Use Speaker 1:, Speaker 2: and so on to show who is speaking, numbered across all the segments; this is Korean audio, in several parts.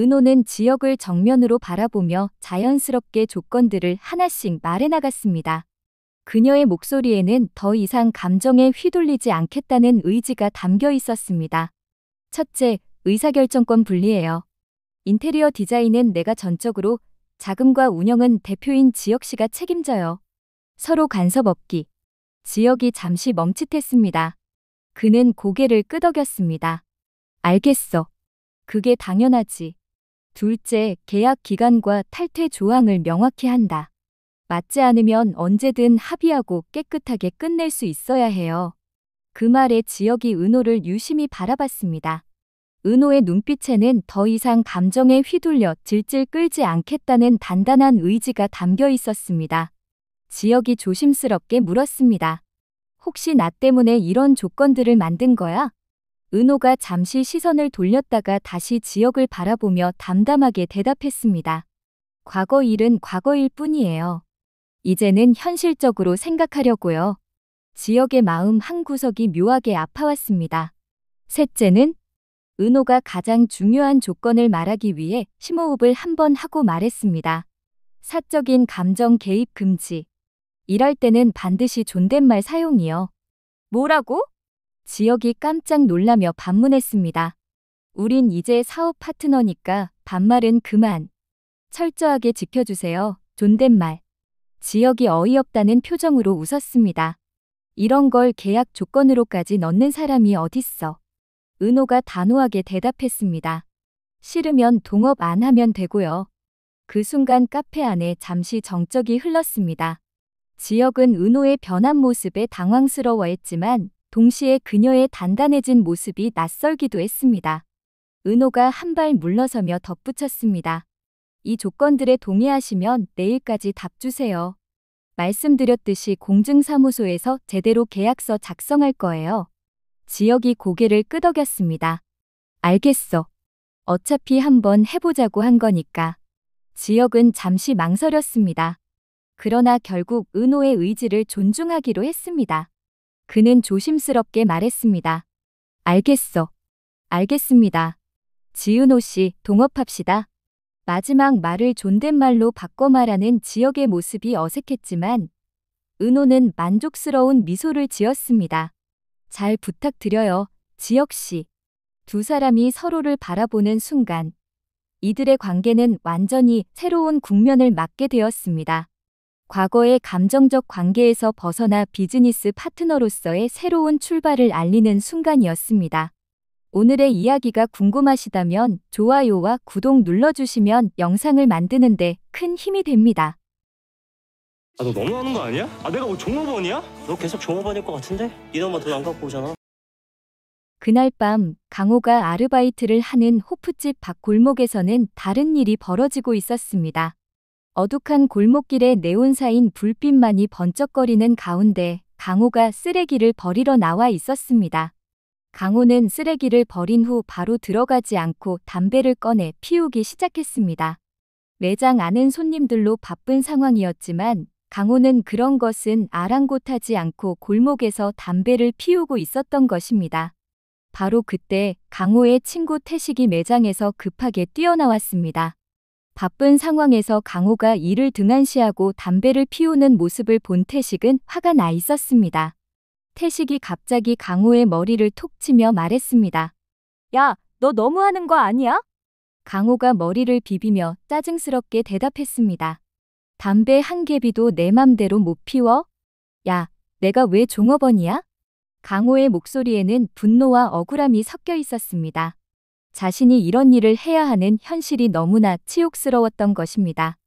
Speaker 1: 은호는 지역을 정면으로 바라보며 자연스럽게 조건들을 하나씩 말해나갔습니다. 그녀의 목소리에는 더 이상 감정에 휘둘리지 않겠다는 의지가 담겨 있었습니다. 첫째, 의사결정권 분리예요. 인테리어 디자인은 내가 전적으로, 자금과 운영은 대표인 지역 씨가 책임져요. 서로 간섭 없기. 지역이 잠시 멈칫했습니다. 그는 고개를 끄덕였습니다. 알겠어. 그게 당연하지. 둘째, 계약 기간과 탈퇴 조항을 명확히 한다. 맞지 않으면 언제든 합의하고 깨끗하게 끝낼 수 있어야 해요. 그 말에 지역이 은호를 유심히 바라봤습니다. 은호의 눈빛에는 더 이상 감정에 휘둘려 질질 끌지 않겠다는 단단한 의지가 담겨 있었습니다. 지역이 조심스럽게 물었습니다. 혹시 나 때문에 이런 조건들을 만든 거야? 은호가 잠시 시선을 돌렸다가 다시 지역을 바라보며 담담하게 대답했습니다. 과거 일은 과거일 뿐이에요. 이제는 현실적으로 생각하려고요. 지역의 마음 한구석이 묘하게 아파왔습니다. 셋째는 은호가 가장 중요한 조건을 말하기 위해 심호흡을 한번 하고 말했습니다. 사적인 감정 개입 금지. 일할 때는 반드시 존댓말 사용이요. 뭐라고? 지역이 깜짝 놀라며 반문했습니다. 우린 이제 사업 파트너니까 반말은 그만. 철저하게 지켜주세요. 존댓말. 지역이 어이없다는 표정으로 웃었습니다. 이런 걸 계약 조건으로까지 넣는 사람이 어딨어. 은호가 단호하게 대답했습니다. 싫으면 동업 안 하면 되고요. 그 순간 카페 안에 잠시 정적이 흘렀습니다. 지역은 은호의 변한 모습에 당황스러워했지만 동시에 그녀의 단단해진 모습이 낯설기도 했습니다. 은호가 한 발 물러서며 덧붙였습니다. 이 조건들에 동의하시면 내일까지 답 주세요. 말씀드렸듯이 공증사무소에서 제대로 계약서 작성할 거예요. 지역이 고개를 끄덕였습니다. 알겠어. 어차피 한번 해보자고 한 거니까. 지역은 잠시 망설였습니다. 그러나 결국 은호의 의지를 존중하기로 했습니다. 그는 조심스럽게 말했습니다. 알겠어. 알겠습니다. 지은호 씨, 동업합시다. 마지막 말을 존댓말로 바꿔 말하는 지역의 모습이 어색했지만 은호는 만족스러운 미소를 지었습니다. 잘 부탁드려요, 지역 씨. 두 사람이 서로를 바라보는 순간 이들의 관계는 완전히 새로운 국면을 맞게 되었습니다. 과거의 감정적 관계에서 벗어나 비즈니스 파트너로서의 새로운 출발을 알리는 순간이었습니다. 오늘의 이야기가 궁금하시다면 좋아요와 구독 눌러주시면 영상을 만드는데 큰 힘이 됩니다.
Speaker 2: 너 너무하는 거 아니야? 내가 뭐 종업원이야?
Speaker 3: 너 계속 종업원일 것 같은데? 이놈아 돈 안 갖고 오잖아.
Speaker 1: 그날 밤 강호가 아르바이트를 하는 호프집 밖 골목에서는 다른 일이 벌어지고 있었습니다. 어둑한 골목길에 네온사인 불빛만이 번쩍거리는 가운데 강호가 쓰레기를 버리러 나와 있었습니다. 강호는 쓰레기를 버린 후 바로 들어가지 않고 담배를 꺼내 피우기 시작했습니다. 매장 안은 손님들로 바쁜 상황이었지만 강호는 그런 것은 아랑곳하지 않고 골목에서 담배를 피우고 있었던 것입니다. 바로 그때 강호의 친구 태식이 매장에서 급하게 뛰어나왔습니다. 바쁜 상황에서 강호가 일을 등한시하고 담배를 피우는 모습을 본 태식은 화가 나 있었습니다. 태식이 갑자기 강호의 머리를 톡 치며 말했습니다. 야, 너 너무하는 거 아니야? 강호가 머리를 비비며 짜증스럽게 대답했습니다. 담배 한 개비도 내 맘대로 못 피워? 야, 내가 왜 종업원이야? 강호의 목소리에는 분노와 억울함이 섞여 있었습니다. 자신이 이런 일을 해야 하는 현실이 너무나 치욕스러웠던 것입니다.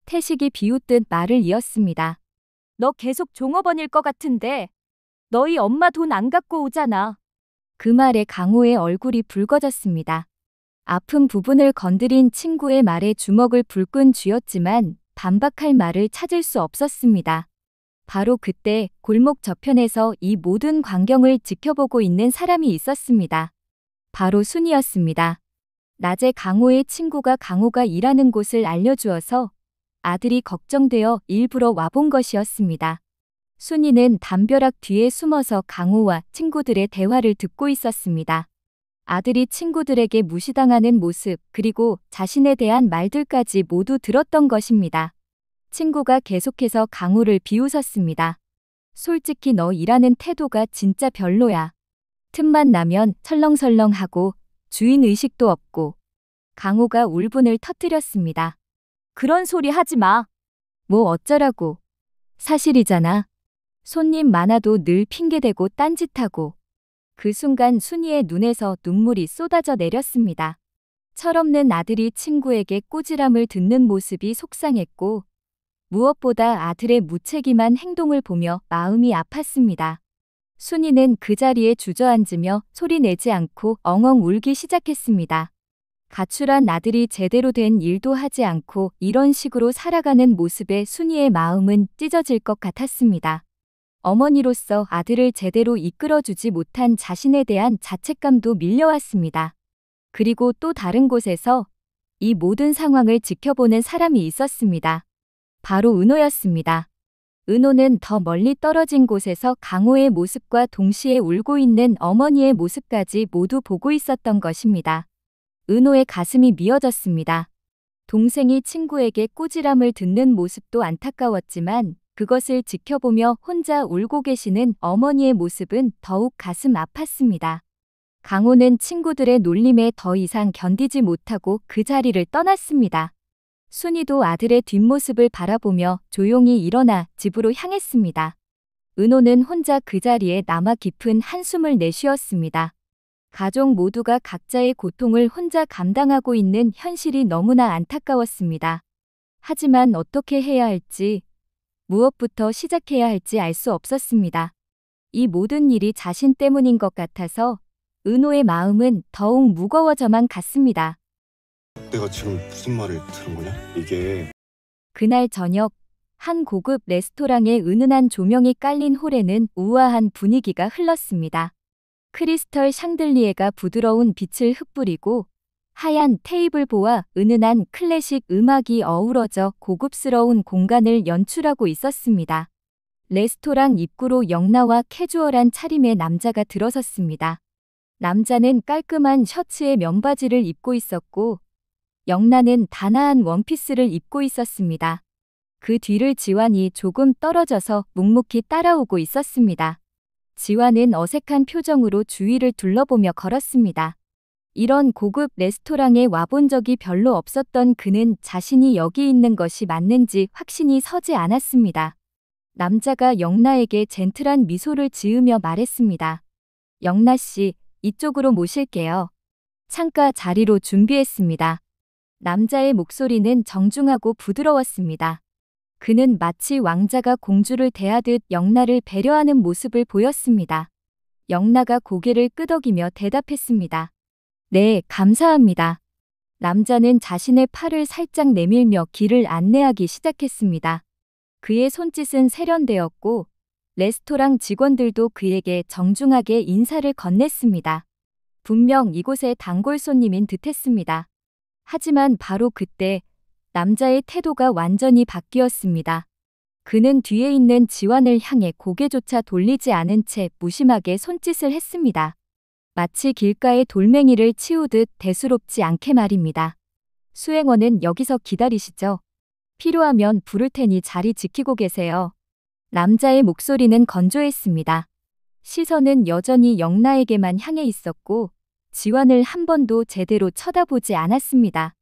Speaker 1: 태식이 비웃듯 말을 이었습니다. 너 계속 종업원일 것 같은데. 너희 엄마 돈 안 갖고 오잖아. 그 말에 강호의 얼굴이 붉어졌습니다. 아픈 부분을 건드린 친구의 말에 주먹을 불끈 쥐었지만 반박할 말을 찾을 수 없었습니다. 바로 그때 골목 저편에서 이 모든 광경을 지켜보고 있는 사람이 있었습니다. 바로 순이었습니다. 낮에 강호의 친구가 강호가 일하는 곳을 알려주어서 아들이 걱정되어 일부러 와본 것이었습니다. 순이는 담벼락 뒤에 숨어서 강호와 친구들의 대화를 듣고 있었습니다. 아들이 친구들에게 무시당하는 모습, 그리고 자신에 대한 말들까지 모두 들었던 것입니다. 친구가 계속해서 강호를 비웃었습니다. 솔직히 너 일하는 태도가 진짜 별로야. 틈만 나면 설렁설렁하고 주인 의식도 없고. 강호가 울분을 터뜨렸습니다. 그런 소리 하지 마. 뭐 어쩌라고. 사실이잖아. 손님 많아도 늘 핑계대고 딴짓하고. 그 순간 순이의 눈에서 눈물이 쏟아져 내렸습니다. 철없는 아들이 친구에게 꾸지람을 듣는 모습이 속상했고, 무엇보다 아들의 무책임한 행동을 보며 마음이 아팠습니다. 순이는 그 자리에 주저앉으며 소리 내지 않고 엉엉 울기 시작했습니다. 가출한 아들이 제대로 된 일도 하지 않고 이런 식으로 살아가는 모습에 순이의 마음은 찢어질 것 같았습니다. 어머니로서 아들을 제대로 이끌어주지 못한 자신에 대한 자책감도 밀려왔습니다. 그리고 또 다른 곳에서 이 모든 상황을 지켜보는 사람이 있었습니다. 바로 은호였습니다. 은호는 더 멀리 떨어진 곳에서 강호의 모습과 동시에 울고 있는 어머니의 모습까지 모두 보고 있었던 것입니다. 은호의 가슴이 미어졌습니다. 동생이 친구에게 꾸지람을 듣는 모습도 안타까웠지만 그것을 지켜보며 혼자 울고 계시는 어머니의 모습은 더욱 가슴 아팠습니다. 강호는 친구들의 놀림에 더 이상 견디지 못하고 그 자리를 떠났습니다. 순이도 아들의 뒷모습을 바라보며 조용히 일어나 집으로 향했습니다. 은호는 혼자 그 자리에 남아 깊은 한숨을 내쉬었습니다. 가족 모두가 각자의 고통을 혼자 감당하고 있는 현실이 너무나 안타까웠습니다. 하지만 어떻게 해야 할지, 무엇부터 시작해야 할지 알 수 없었습니다. 이 모든 일이 자신 때문인 것 같아서 은호의 마음은 더욱 무거워져만 갔습니다.
Speaker 4: 내가 지금 무슨 말을 들은 거냐? 이게
Speaker 1: 그날 저녁, 한 고급 레스토랑의 은은한 조명이 깔린 홀에는 우아한 분위기가 흘렀습니다. 크리스털 샹들리에가 부드러운 빛을 흩뿌리고 하얀 테이블보와 은은한 클래식 음악이 어우러져 고급스러운 공간을 연출하고 있었습니다. 레스토랑 입구로 영나와 캐주얼한 차림의 남자가 들어섰습니다. 남자는 깔끔한 셔츠에 면바지를 입고 있었고 영나는 단아한 원피스를 입고 있었습니다. 그 뒤를 지완이 조금 떨어져서 묵묵히 따라오고 있었습니다. 지완은 어색한 표정으로 주위를 둘러보며 걸었습니다. 이런 고급 레스토랑에 와본 적이 별로 없었던 그는 자신이 여기 있는 것이 맞는지 확신이 서지 않았습니다. 남자가 영나에게 젠틀한 미소를 지으며 말했습니다. 영나 씨, 이쪽으로 모실게요. 창가 자리로 준비했습니다. 남자의 목소리는 정중하고 부드러웠습니다. 그는 마치 왕자가 공주를 대하듯 영나를 배려하는 모습을 보였습니다. 영나가 고개를 끄덕이며 대답했습니다. 네, 감사합니다. 남자는 자신의 팔을 살짝 내밀며 길을 안내하기 시작했습니다. 그의 손짓은 세련되었고 레스토랑 직원들도 그에게 정중하게 인사를 건넸습니다. 분명 이곳의 단골 손님인 듯했습니다. 하지만 바로 그때 남자의 태도가 완전히 바뀌었습니다. 그는 뒤에 있는 지완을 향해 고개조차 돌리지 않은 채 무심하게 손짓을 했습니다. 마치 길가의 돌멩이를 치우듯 대수롭지 않게 말입니다. 수행원은 여기서 기다리시죠. 필요하면 부를 테니 자리 지키고 계세요. 남자의 목소리는 건조했습니다. 시선은 여전히 영나에게만 향해 있었고 지완을 한 번도 제대로 쳐다보지 않았습니다.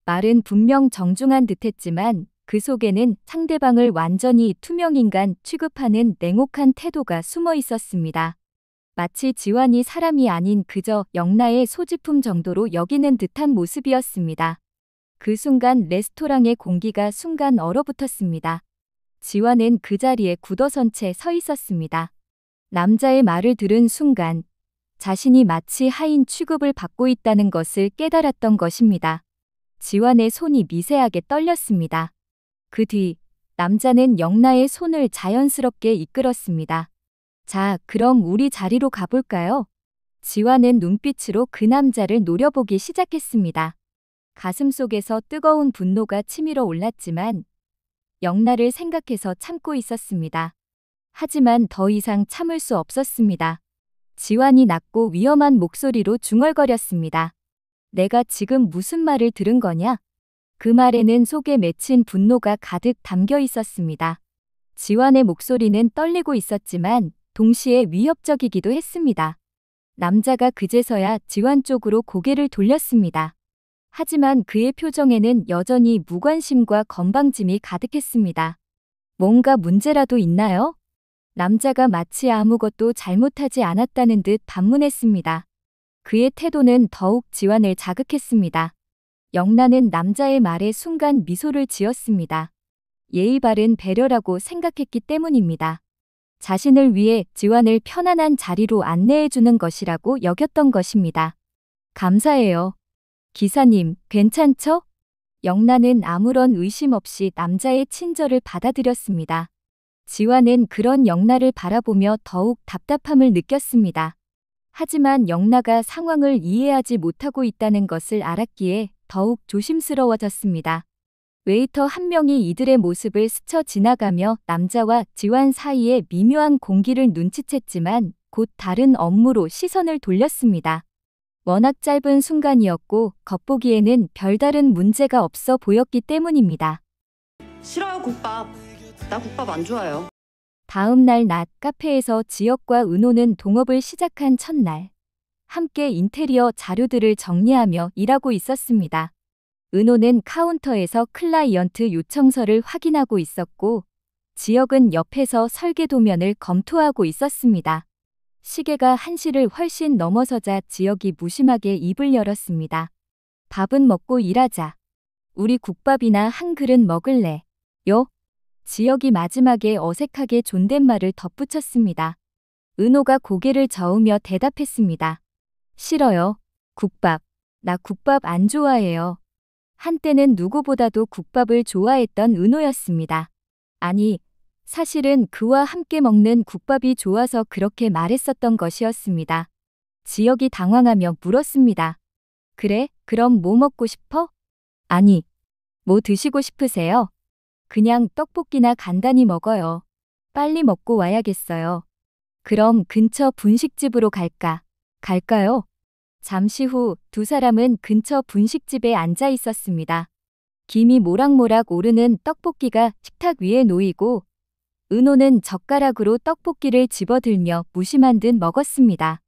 Speaker 1: 말은 분명 정중한 듯했지만 그 속에는 상대방을 완전히 투명인간 취급하는 냉혹한 태도가 숨어 있었습니다. 마치 지완이 사람이 아닌 그저 영나의 소지품 정도로 여기는 듯한 모습이었습니다. 그 순간 레스토랑의 공기가 순간 얼어붙었습니다. 지완은 그 자리에 굳어선 채 서 있었습니다. 남자의 말을 들은 순간 자신이 마치 하인 취급을 받고 있다는 것을 깨달았던 것입니다. 지완의 손이 미세하게 떨렸습니다. 그 뒤 남자는 영나의 손을 자연스럽게 이끌었습니다. 자, 그럼 우리 자리로 가볼까요? 지완은 눈빛으로 그 남자를 노려보기 시작했습니다. 가슴속에서 뜨거운 분노가 치밀어 올랐지만 영나를 생각해서 참고 있었습니다. 하지만 더 이상 참을 수 없었습니다. 지환이 낮고 위험한 목소리로 중얼거렸습니다. 내가 지금 무슨 말을 들은 거냐? 그 말에는 속에 맺힌 분노가 가득 담겨 있었습니다. 지환의 목소리는 떨리고 있었지만 동시에 위협적이기도 했습니다. 남자가 그제서야 지환 쪽으로 고개를 돌렸습니다. 하지만 그의 표정에는 여전히 무관심과 건방짐이 가득했습니다. 뭔가 문제라도 있나요? 남자가 마치 아무것도 잘못하지 않았다는 듯 반문했습니다. 그의 태도는 더욱 지환을 자극했습니다. 영란은 남자의 말에 순간 미소를 지었습니다. 예의 바른 배려라고 생각했기 때문입니다. 자신을 위해 지환을 편안한 자리로 안내해주는 것이라고 여겼던 것입니다. 감사해요. 기사님, 괜찮죠? 영란은 아무런 의심 없이 남자의 친절을 받아들였습니다. 지환은 그런 영란을 바라보며 더욱 답답함을 느꼈습니다. 하지만 영란가 상황을 이해하지 못하고 있다는 것을 알았기에 더욱 조심스러워졌습니다. 웨이터 한 명이 이들의 모습을 스쳐 지나가며 남자와 지환 사이에 미묘한 공기를 눈치챘지만 곧 다른 업무로 시선을 돌렸습니다. 워낙 짧은 순간이었고 겉보기에는 별다른 문제가 없어 보였기 때문입니다.
Speaker 5: 싫어요, 국밥. 나 국밥 안 좋아요.
Speaker 1: 다음 날 낮 카페에서 지혁과 은호는 동업을 시작한 첫날, 함께 인테리어 자료들을 정리하며 일하고 있었습니다. 은호는 카운터에서 클라이언트 요청서를 확인하고 있었고, 지혁은 옆에서 설계 도면을 검토하고 있었습니다. 시계가 1시를 훨씬 넘어서자 지혁이 무심하게 입을 열었습니다. 밥은 먹고 일하자. 우리 국밥이나 한 그릇 먹을래? 요? 지혁이 마지막에 어색하게 존댓말을 덧붙였습니다. 은호가 고개를 저으며 대답했습니다. 싫어요. 국밥. 나 국밥 안 좋아해요. 한때는 누구보다도 국밥을 좋아했던 은호였습니다. 아니, 사실은 그와 함께 먹는 국밥이 좋아서 그렇게 말했었던 것이었습니다. 지혁이 당황하며 물었습니다. 그래, 그럼 뭐 먹고 싶어? 아니, 뭐 드시고 싶으세요? 그냥 떡볶이나 간단히 먹어요. 빨리 먹고 와야겠어요. 그럼 근처 분식집으로 갈까요? 잠시 후 두 사람은 근처 분식집에 앉아 있었습니다. 김이 모락모락 오르는 떡볶이가 식탁 위에 놓이고 은호는 젓가락으로 떡볶이를 집어들며 무심한 듯 먹었습니다.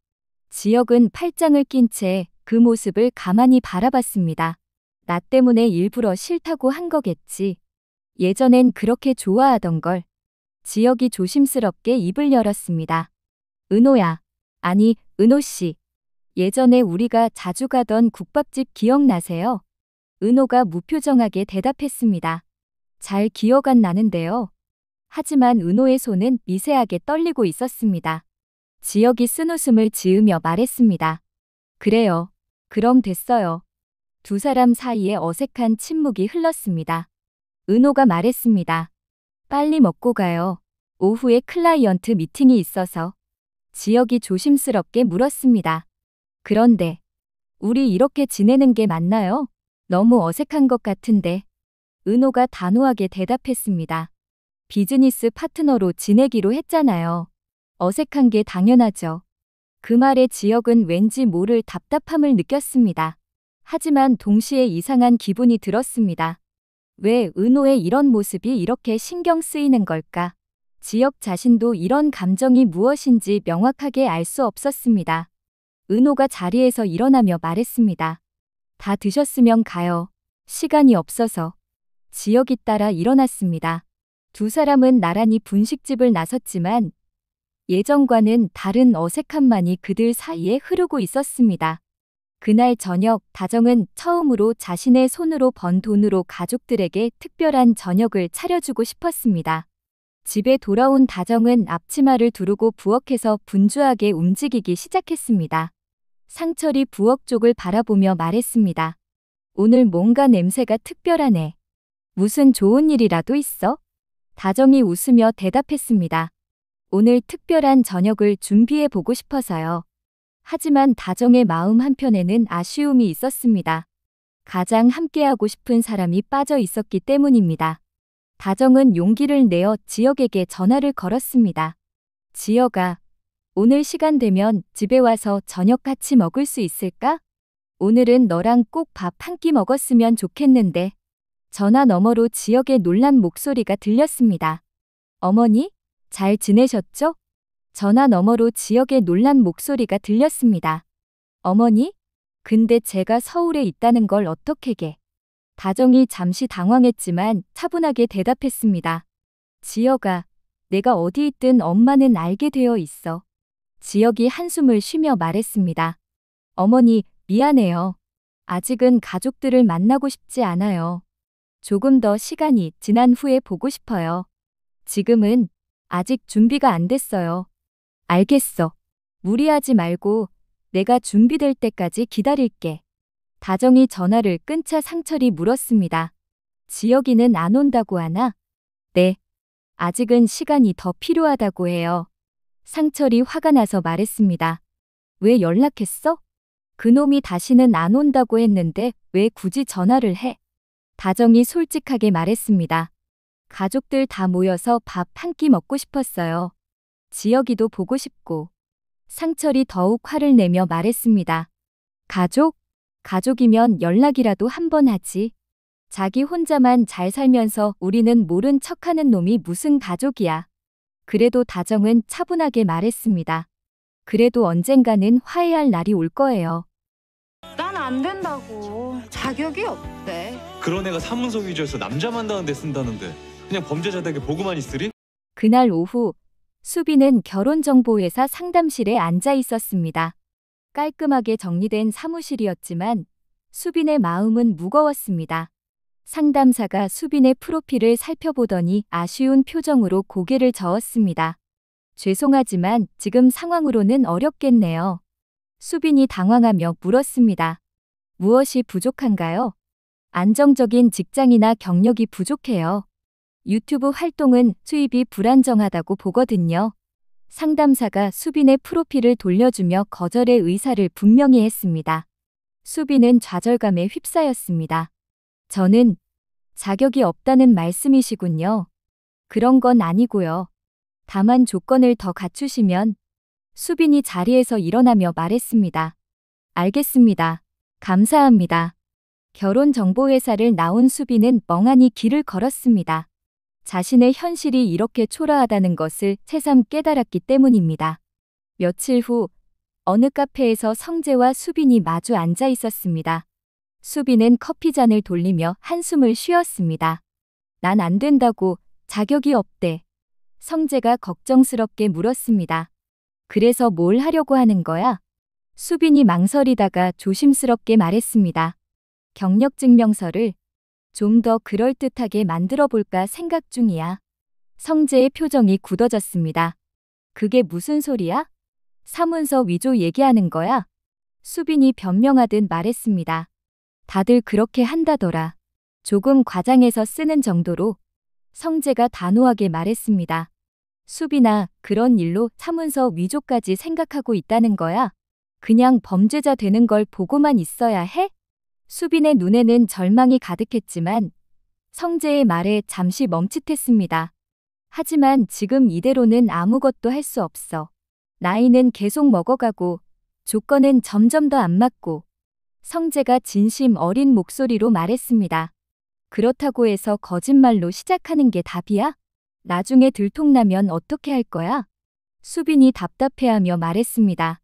Speaker 1: 지혁은 팔짱을 낀 채 그 모습을 가만히 바라봤습니다. 나 때문에 일부러 싫다고 한 거겠지. 예전엔 그렇게 좋아하던 걸. 지혁이 조심스럽게 입을 열었습니다. 은호야. 아니, 은호씨. 예전에 우리가 자주 가던 국밥집 기억나세요? 은호가 무표정하게 대답했습니다. 잘 기억 안 나는데요. 하지만 은호의 손은 미세하게 떨리고 있었습니다. 지혁이 쓴웃음을 지으며 말했습니다. 그래요. 그럼 됐어요. 두 사람 사이에 어색한 침묵이 흘렀습니다. 은호가 말했습니다. 빨리 먹고 가요. 오후에 클라이언트 미팅이 있어서. 지혁이 조심스럽게 물었습니다. 그런데 우리 이렇게 지내는 게 맞나요? 너무 어색한 것 같은데. 은호가 단호하게 대답했습니다. 비즈니스 파트너로 지내기로 했잖아요. 어색한 게 당연하죠. 그 말에 지혁은 왠지 모를 답답함을 느꼈습니다. 하지만 동시에 이상한 기분이 들었습니다. 왜 은호의 이런 모습이 이렇게 신경 쓰이는 걸까? 지혁 자신도 이런 감정이 무엇인지 명확하게 알 수 없었습니다. 은호가 자리에서 일어나며 말했습니다. 다 드셨으면 가요. 시간이 없어서. 지혁이 따라 일어났습니다. 두 사람은 나란히 분식집을 나섰지만 예전과는 다른 어색함만이 그들 사이에 흐르고 있었습니다. 그날 저녁 다정은 처음으로 자신의 손으로 번 돈으로 가족들에게 특별한 저녁을 차려주고 싶었습니다. 집에 돌아온 다정은 앞치마를 두르고 부엌에서 분주하게 움직이기 시작했습니다. 상철이 부엌 쪽을 바라보며 말했습니다. 오늘 뭔가 냄새가 특별하네. 무슨 좋은 일이라도 있어? 다정이 웃으며 대답했습니다. 오늘 특별한 저녁을 준비해 보고 싶어서요. 하지만 다정의 마음 한편에는 아쉬움이 있었습니다. 가장 함께하고 싶은 사람이 빠져 있었기 때문입니다. 다정은 용기를 내어 지혁에게 전화를 걸었습니다. 지혁아, 오늘 시간 되면 집에 와서 저녁 같이 먹을 수 있을까? 오늘은 너랑 꼭 밥 한 끼 먹었으면 좋겠는데. 전화 너머로 지역의 놀란 목소리가 들렸습니다. 어머니, 잘 지내셨죠? 전화 너머로 지역의 놀란 목소리가 들렸습니다. 어머니? 근데 제가 서울에 있다는 걸 어떻게? 다정이 잠시 당황했지만 차분하게 대답했습니다. 지역아, 내가 어디 있든 엄마는 알게 되어 있어. 지역이 한숨을 쉬며 말했습니다. 어머니, 미안해요. 아직은 가족들을 만나고 싶지 않아요. 조금 더 시간이 지난 후에 보고 싶어요. 지금은 아직 준비가 안 됐어요. 알겠어. 무리하지 말고 내가 준비될 때까지 기다릴게. 다정이 전화를 끊자 상철이 물었습니다. 지혁이는 안 온다고 하나? 네. 아직은 시간이 더 필요하다고 해요. 상철이 화가 나서 말했습니다. 왜 연락했어? 그놈이 다시는 안 온다고 했는데 왜 굳이 전화를 해? 다정이 솔직하게 말했습니다. 가족들 다 모여서 밥 한 끼 먹고 싶었어요. 지혁이도 보고 싶고. 상철이 더욱 화를 내며 말했습니다. 가족? 가족이면 연락이라도 한 번 하지. 자기 혼자만 잘 살면서 우리는 모른 척하는 놈이 무슨 가족이야. 그래도 다정은 차분하게 말했습니다. 그래도 언젠가는 화해할 날이 올 거예요.
Speaker 5: 난 안 된다고. 자격이 없대.
Speaker 6: 그런 애가 사문서 위조해서 남자 만나는 데 쓴다는데 그냥 범죄자들에게 보고만 있으리?
Speaker 1: 그날 오후 수빈은 결혼정보회사 상담실에 앉아 있었습니다. 깔끔하게 정리된 사무실이었지만 수빈의 마음은 무거웠습니다. 상담사가 수빈의 프로필을 살펴보더니 아쉬운 표정으로 고개를 저었습니다. 죄송하지만 지금 상황으로는 어렵겠네요. 수빈이 당황하며 물었습니다. 무엇이 부족한가요? 안정적인 직장이나 경력이 부족해요. 유튜브 활동은 수입이 불안정하다고 보거든요. 상담사가 수빈의 프로필을 돌려주며 거절의 의사를 분명히 했습니다. 수빈은 좌절감에 휩싸였습니다. 저는 자격이 없다는 말씀이시군요. 그런 건 아니고요. 다만 조건을 더 갖추시면. 수빈이 자리에서 일어나며 말했습니다. 알겠습니다. 감사합니다. 결혼정보회사를 나온 수빈은 멍하니 길을 걸었습니다. 자신의 현실이 이렇게 초라하다는 것을 새삼 깨달았기 때문입니다. 며칠 후 어느 카페에서 성재와 수빈이 마주 앉아 있었습니다. 수빈은 커피잔을 돌리며 한숨을 쉬었습니다. 난 안 된다고, 자격이 없대. 성재가 걱정스럽게 물었습니다. 그래서 뭘 하려고 하는 거야? 수빈이 망설이다가 조심스럽게 말했습니다. 경력증명서를 좀 더 그럴듯하게 만들어 볼까 생각 중이야. 성재의 표정이 굳어졌습니다. 그게 무슨 소리야? 사문서 위조 얘기하는 거야? 수빈이 변명하듯 말했습니다. 다들 그렇게 한다더라. 조금 과장해서 쓰는 정도로. 성재가 단호하게 말했습니다. 수빈아, 그런 일로 사문서 위조까지 생각하고 있다는 거야? 그냥 범죄자 되는 걸 보고만 있어야 해? 수빈의 눈에는 절망이 가득했지만 성재의 말에 잠시 멈칫했습니다. 하지만 지금 이대로는 아무것도 할 수 없어. 나이는 계속 먹어가고 조건은 점점 더 안 맞고. 성재가 진심 어린 목소리로 말했습니다. 그렇다고 해서 거짓말로 시작하는 게 답이야? 나중에 들통나면 어떻게 할 거야? 수빈이 답답해하며 말했습니다.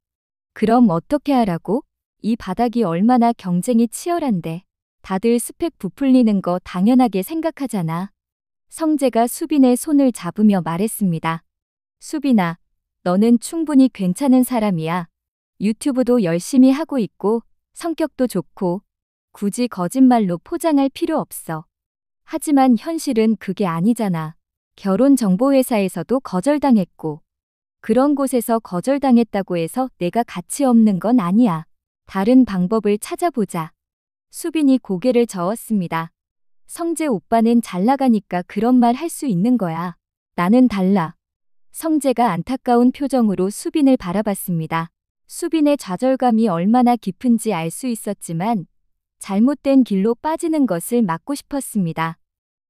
Speaker 1: 그럼 어떻게 하라고? 이 바닥이 얼마나 경쟁이 치열한데. 다들 스펙 부풀리는 거 당연하게 생각하잖아. 성재가 수빈의 손을 잡으며 말했습니다. 수빈아, 너는 충분히 괜찮은 사람이야. 유튜브도 열심히 하고 있고 성격도 좋고 굳이 거짓말로 포장할 필요 없어. 하지만 현실은 그게 아니잖아. 결혼정보회사에서도 거절당했고. 그런 곳에서 거절당했다고 해서 내가 가치 없는 건 아니야. 다른 방법을 찾아보자. 수빈이 고개를 저었습니다. 성재 오빠는 잘 나가니까 그런 말 할 수 있는 거야. 나는 달라. 성재가 안타까운 표정으로 수빈을 바라봤습니다. 수빈의 좌절감이 얼마나 깊은지 알 수 있었지만 잘못된 길로 빠지는 것을 막고 싶었습니다.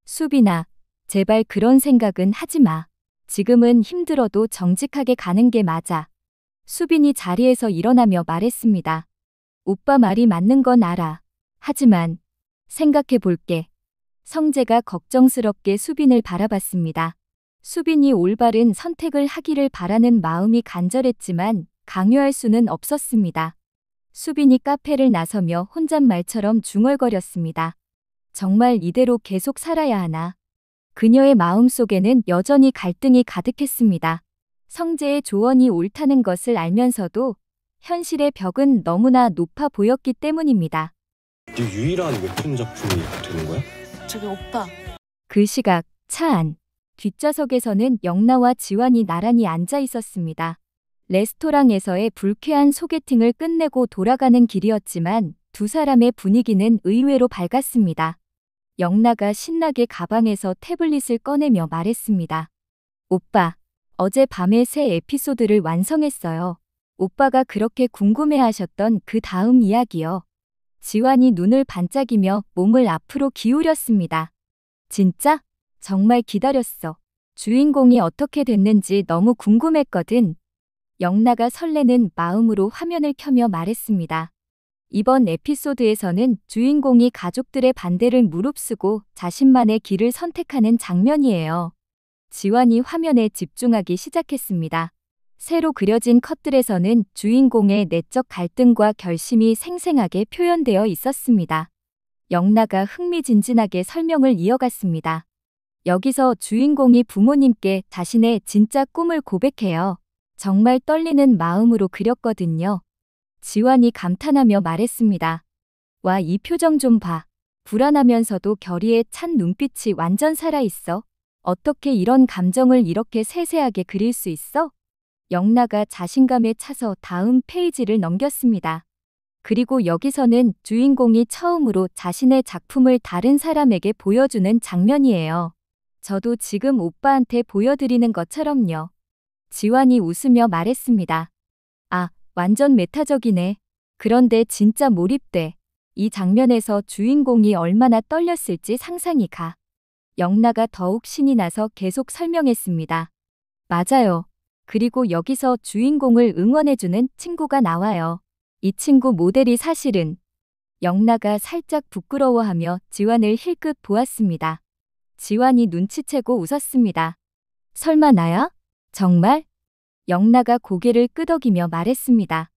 Speaker 1: 수빈아, 제발 그런 생각은 하지 마. 지금은 힘들어도 정직하게 가는 게 맞아. 수빈이 자리에서 일어나며 말했습니다. 오빠 말이 맞는 건 알아. 하지만 생각해 볼게. 성재가 걱정스럽게 수빈을 바라봤습니다. 수빈이 올바른 선택을 하기를 바라는 마음이 간절했지만 강요할 수는 없었습니다. 수빈이 카페를 나서며 혼잣말처럼 중얼거렸습니다. 정말 이대로 계속 살아야 하나? 그녀의 마음속에는 여전히 갈등이 가득했습니다. 성재의 조언이 옳다는 것을 알면서도 현실의 벽은 너무나 높아 보였기 때문입니다.
Speaker 4: 네 유일한 웹툰 작품이 되는 거야?
Speaker 5: 저기 오빠.
Speaker 1: 그 시각 차 안. 뒷좌석에서는 영나와 지환이 나란히 앉아 있었습니다. 레스토랑에서의 불쾌한 소개팅을 끝내고 돌아가는 길이었지만 두 사람의 분위기는 의외로 밝았습니다. 영나가 신나게 가방에서 태블릿을 꺼내며 말했습니다. 오빠, 어젯밤에 새 에피소드를 완성했어요. 오빠가 그렇게 궁금해하셨던 그 다음 이야기요. 지환이 눈을 반짝이며 몸을 앞으로 기울였습니다. 진짜? 정말 기다렸어. 주인공이 어떻게 됐는지 너무 궁금했거든. 영나가 설레는 마음으로 화면을 켜며 말했습니다. 이번 에피소드에서는 주인공이 가족들의 반대를 무릅쓰고 자신만의 길을 선택하는 장면이에요. 지환이 화면에 집중하기 시작했습니다. 새로 그려진 컷들에서는 주인공의 내적 갈등과 결심이 생생하게 표현되어 있었습니다. 영나가 흥미진진하게 설명을 이어갔습니다. 여기서 주인공이 부모님께 자신의 진짜 꿈을 고백해요. 정말 떨리는 마음으로 그렸거든요. 지환이 감탄하며 말했습니다. 와, 이 표정 좀 봐. 불안하면서도 결의에 찬 눈빛이 완전 살아있어. 어떻게 이런 감정을 이렇게 세세하게 그릴 수 있어? 영나가 자신감에 차서 다음 페이지를 넘겼습니다. 그리고 여기서는 주인공이 처음으로 자신의 작품을 다른 사람에게 보여주는 장면이에요. 저도 지금 오빠한테 보여드리는 것처럼요. 지환이 웃으며 말했습니다. 아, 완전 메타적이네. 그런데 진짜 몰입돼. 이 장면에서 주인공이 얼마나 떨렸을지 상상이 가. 영나가 더욱 신이 나서 계속 설명했습니다. 맞아요. 그리고 여기서 주인공을 응원해주는 친구가 나와요. 이 친구 모델이 사실은. 영나가 살짝 부끄러워하며 지환을 힐끗 보았습니다. 지환이 눈치채고 웃었습니다. 설마 나야? 정말? 영나가 고개를 끄덕이며 말했습니다.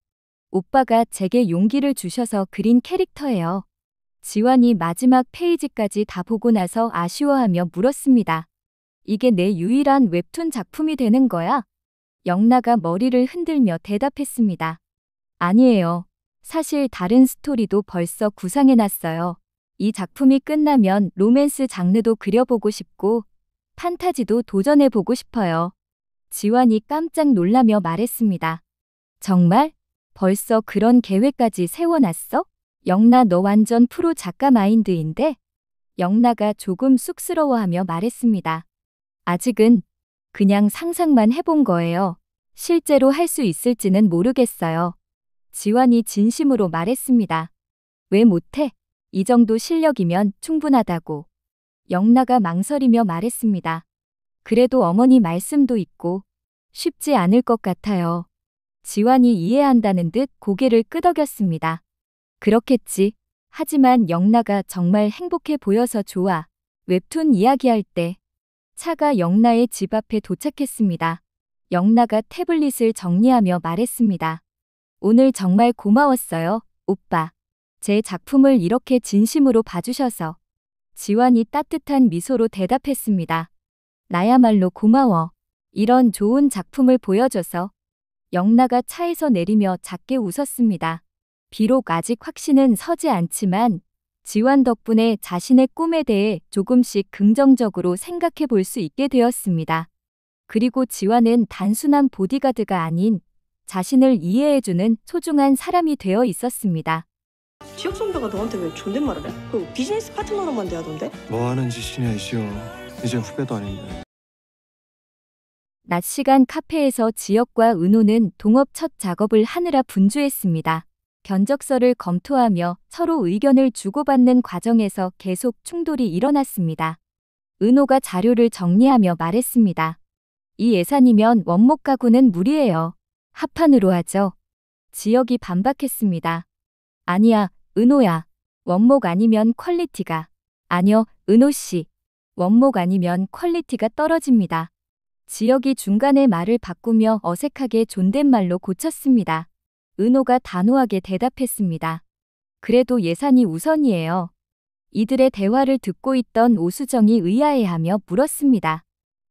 Speaker 1: 오빠가 제게 용기를 주셔서 그린 캐릭터예요. 지환이 마지막 페이지까지 다 보고 나서 아쉬워하며 물었습니다. 이게 내 유일한 웹툰 작품이 되는 거야? 영나가 머리를 흔들며 대답했습니다. 아니에요. 사실 다른 스토리도 벌써 구상해놨어요. 이 작품이 끝나면 로맨스 장르도 그려보고 싶고 판타지도 도전해보고 싶어요. 지환이 깜짝 놀라며 말했습니다. 정말? 벌써 그런 계획까지 세워놨어? 영나 너 완전 프로 작가 마인드인데? 영나가 조금 쑥스러워하며 말했습니다. 아직은 그냥 상상만 해본 거예요. 실제로 할 수 있을지는 모르겠어요. 지환이 진심으로 말했습니다. 왜 못해? 이 정도 실력이면 충분하다고. 영나가 망설이며 말했습니다. 그래도 어머니 말씀도 있고 쉽지 않을 것 같아요. 지환이 이해한다는 듯 고개를 끄덕였습니다. 그렇겠지. 하지만 영나가 정말 행복해 보여서 좋아. 웹툰 이야기할 때 차가 영나의 집 앞에 도착했습니다. 영나가 태블릿을 정리하며 말했습니다. 오늘 정말 고마웠어요, 오빠. 제 작품을 이렇게 진심으로 봐주셔서. 지환이 따뜻한 미소로 대답했습니다. 나야말로 고마워. 이런 좋은 작품을 보여줘서. 영나가 차에서 내리며 작게 웃었습니다. 비록 아직 확신은 서지 않지만 지환 덕분에 자신의 꿈에 대해 조금씩 긍정적으로 생각해 볼 수 있게 되었습니다. 그리고 지환은 단순한 보디가드가 아닌 자신을 이해해주는 소중한 사람이 되어 있었습니다.
Speaker 7: 지혁 선배가 너한테 왜 존댓말을 해? 그 비즈니스 파트너로만 대하던데?
Speaker 4: 뭐 하는 짓이냐 이시오. 이젠 후배도 아닌데.
Speaker 1: 낮 시간 카페에서 지혁과 은호는 동업 첫 작업을 하느라 분주했습니다. 견적서를 검토하며 서로 의견을 주고받는 과정에서 계속 충돌이 일어났습니다. 은호가 자료를 정리하며 말했습니다. 이 예산이면 원목 가구는 무리예요. 합판으로 하죠. 지혁이 반박했습니다. 아니야, 은호야. 원목 아니면 퀄리티가. 아니요, 은호씨. 원목 아니면 퀄리티가 떨어집니다. 지혁이 중간에 말을 바꾸며 어색하게 존댓말로 고쳤습니다. 은호가 단호하게 대답했습니다. 그래도 예산이 우선이에요. 이들의 대화를 듣고 있던 오수정이 의아해하며 물었습니다.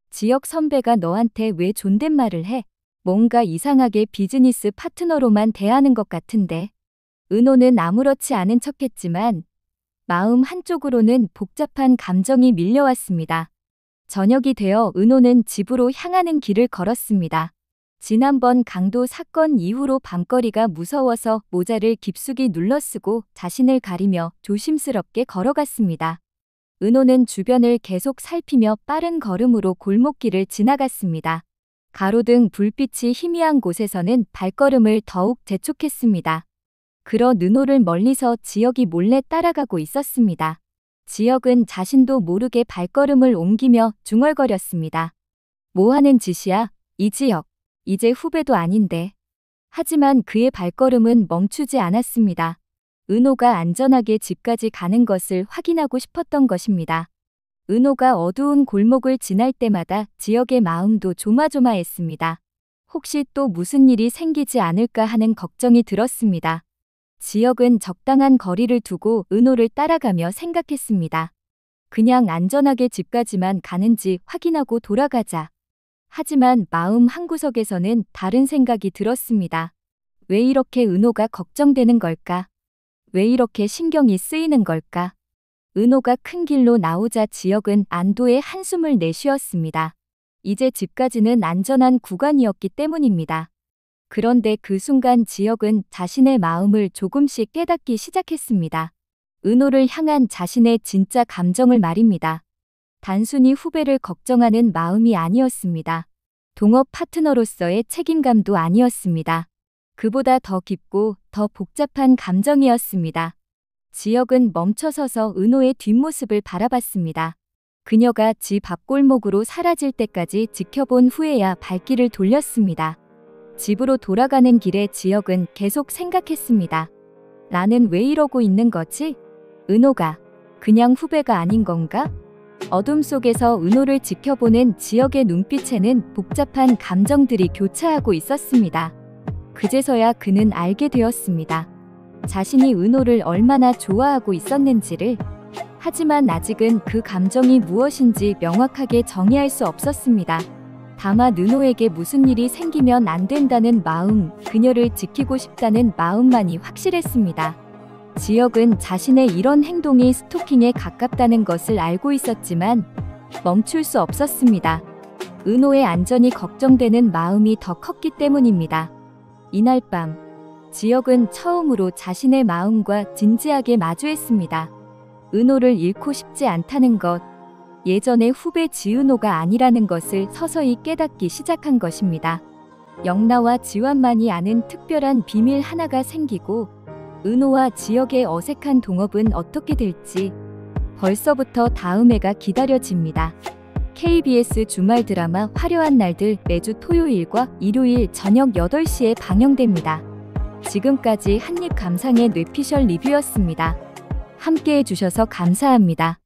Speaker 1: 지혁 선배가 너한테 왜 존댓말을 해? 뭔가 이상하게 비즈니스 파트너로만 대하는 것 같은데. 은호는 아무렇지 않은 척했지만 마음 한쪽으로는 복잡한 감정이 밀려왔습니다. 저녁이 되어 은호는 집으로 향하는 길을 걸었습니다. 지난번 강도 사건 이후로 밤거리가 무서워서 모자를 깊숙이 눌러쓰고 자신을 가리며 조심스럽게 걸어갔습니다. 은호는 주변을 계속 살피며 빠른 걸음으로 골목길을 지나갔습니다. 가로등 불빛이 희미한 곳에서는 발걸음을 더욱 재촉했습니다. 그러 은호를 멀리서 지혁이 몰래 따라가고 있었습니다. 지혁은 자신도 모르게 발걸음을 옮기며 중얼거렸습니다. 뭐 하는 짓이야, 이지혁. 이제 후배도 아닌데. 하지만 그의 발걸음은 멈추지 않았습니다. 은호가 안전하게 집까지 가는 것을 확인하고 싶었던 것입니다. 은호가 어두운 골목을 지날 때마다 지혁의 마음도 조마조마했습니다. 혹시 또 무슨 일이 생기지 않을까 하는 걱정이 들었습니다. 지혁은 적당한 거리를 두고 은호를 따라가며 생각했습니다. 그냥 안전하게 집까지만 가는지 확인하고 돌아가자. 하지만 마음 한구석에서는 다른 생각이 들었습니다. 왜 이렇게 은호가 걱정되는 걸까? 왜 이렇게 신경이 쓰이는 걸까? 은호가 큰 길로 나오자 지혁은 안도의 한숨을 내쉬었습니다. 이제 집까지는 안전한 구간이었기 때문입니다. 그런데 그 순간 지혁은 자신의 마음을 조금씩 깨닫기 시작했습니다. 은호를 향한 자신의 진짜 감정을 말입니다. 단순히 후배를 걱정하는 마음이 아니었습니다. 동업 파트너로서의 책임감도 아니었습니다. 그보다 더 깊고 더 복잡한 감정이었습니다. 지혁은 멈춰서서 은호의 뒷모습을 바라봤습니다. 그녀가 집 앞골목으로 사라질 때까지 지켜본 후에야 발길을 돌렸습니다. 집으로 돌아가는 길에 지혁은 계속 생각했습니다. 나는 왜 이러고 있는 거지? 은호가 그냥 후배가 아닌 건가? 어둠 속에서 은호를 지켜보는 지혁의 눈빛에는 복잡한 감정들이 교차하고 있었습니다. 그제서야 그는 알게 되었습니다. 자신이 은호를 얼마나 좋아하고 있었는지를. 하지만 아직은 그 감정이 무엇인지 명확하게 정의할 수 없었습니다. 다만 은호에게 무슨 일이 생기면 안 된다는 마음, 그녀를 지키고 싶다는 마음만이 확실했습니다. 지혁은 자신의 이런 행동이 스토킹에 가깝다는 것을 알고 있었지만 멈출 수 없었습니다. 은호의 안전이 걱정되는 마음이 더 컸기 때문입니다. 이날 밤, 지혁은 처음으로 자신의 마음과 진지하게 마주했습니다. 은호를 잃고 싶지 않다는 것, 예전의 후배 지은호가 아니라는 것을 서서히 깨닫기 시작한 것입니다. 영나와 지환만이 아는 특별한 비밀 하나가 생기고 은호와 지혁의 어색한 동업은 어떻게 될지 벌써부터 다음 회가 기다려집니다. KBS 주말 드라마 화려한 날들 매주 토요일과 일요일 저녁 8시에 방영됩니다. 지금까지 한입 감상의 뇌피셜 리뷰였습니다. 함께해 주셔서 감사합니다.